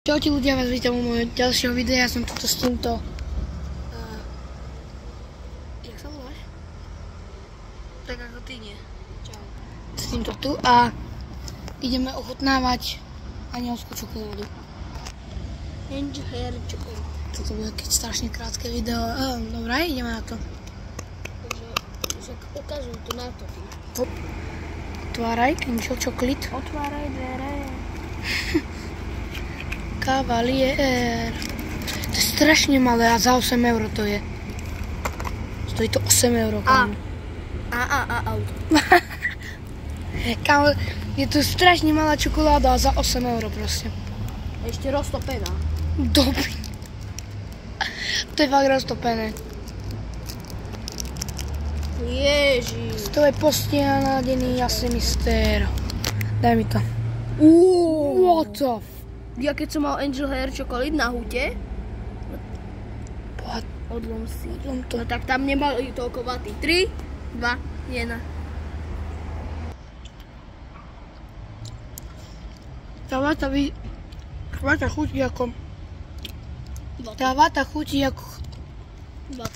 Čaute ľudia, vás vítam u môjho ďalšieho videa. Ja som tuto s týmto... jak sa voláš? Tak ako ty nie. Čau. S týmto tu a ideme ochutnávať anielskú čokoládu. Angel Hair Chocolate. Toto bude keď strašne krátke video. Dobre, ideme na to. Takže však ukážem to na to ty. Otváraj, Angel Chocolate. Otváraj dvere. Cavalier. To je strašne malé a za 8 € to je. Stojí to 8 €. Auto. Kámo, je to strašne malá čokoláda a za 8 € proste. Ešte roztopená. Dobrý. To je fakt roztopené. Ježiš. To je postiha nádený asi mister. Daj mi to. What the f... Ja keď som mal Angel Hair Chocolate na hute, odlom si. To. No tak tam nemali toľko vaty. 3, 2, 1. Tá vata chutí ako... Tá vata chutí ako...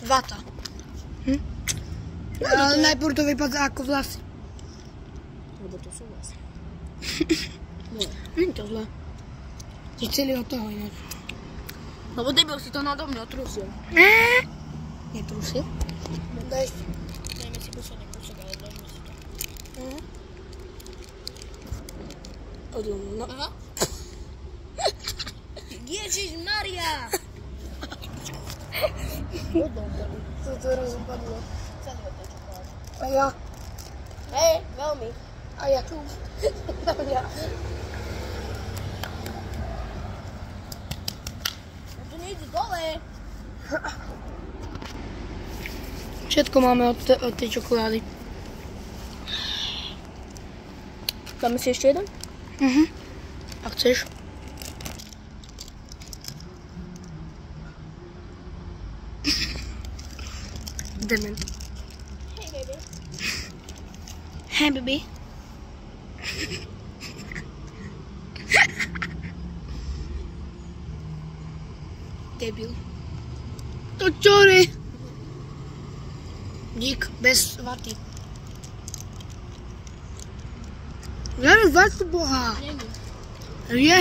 Vata. Ale najprv to vypadá ako vlasy. Lebo to sú vlasy. Nie to zle. Je celý od toho inak. Lebo debil si to nado mňa trusil. Netrusil? Daj. Dajme si posledný kúsok, ale dajme si to. Odlom, no. Aha. Ježiš Maria! To rozpadlo. Celé to čokoláda. A ja. Hej, veľmi. A ja. Ja. To nejde dole. Všetko máme od tej čokolády. Dáme si ešte jeden? Ak chceš. Dement. Hej, baby. Hey, baby. Debil. To čory. Dík, bez vaty. Žere vatu, boha. Neviem. Je.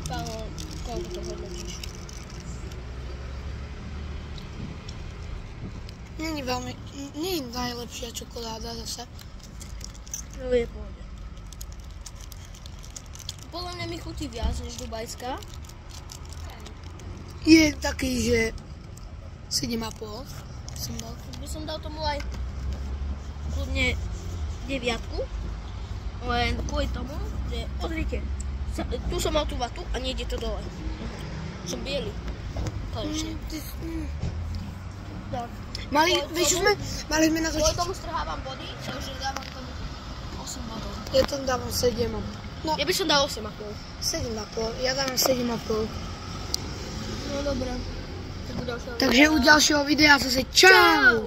Kámo, koľko to hodnotíš? Není veľmi, nie je najlepšia čokoláda zase. No je pohode. Podľa mňa mi chutí viac než dubajská. Je taký, že 7,5 som dal. By som dal tomu aj kľudne 9. Len kvôli tomu, že pozrite, tu som mal tú vatu a nejde to dole. Som biely. Konečne. Tak. Mali sme na Kvôli začiatku. tomu strhávam body, takže dávam tomu 8 bodov. Ja tam dávam 7. No, Ja by som dal 8,5. 7,5. Ja dávam 7,5. No dobré. Takže u ďalšieho videa zase čau!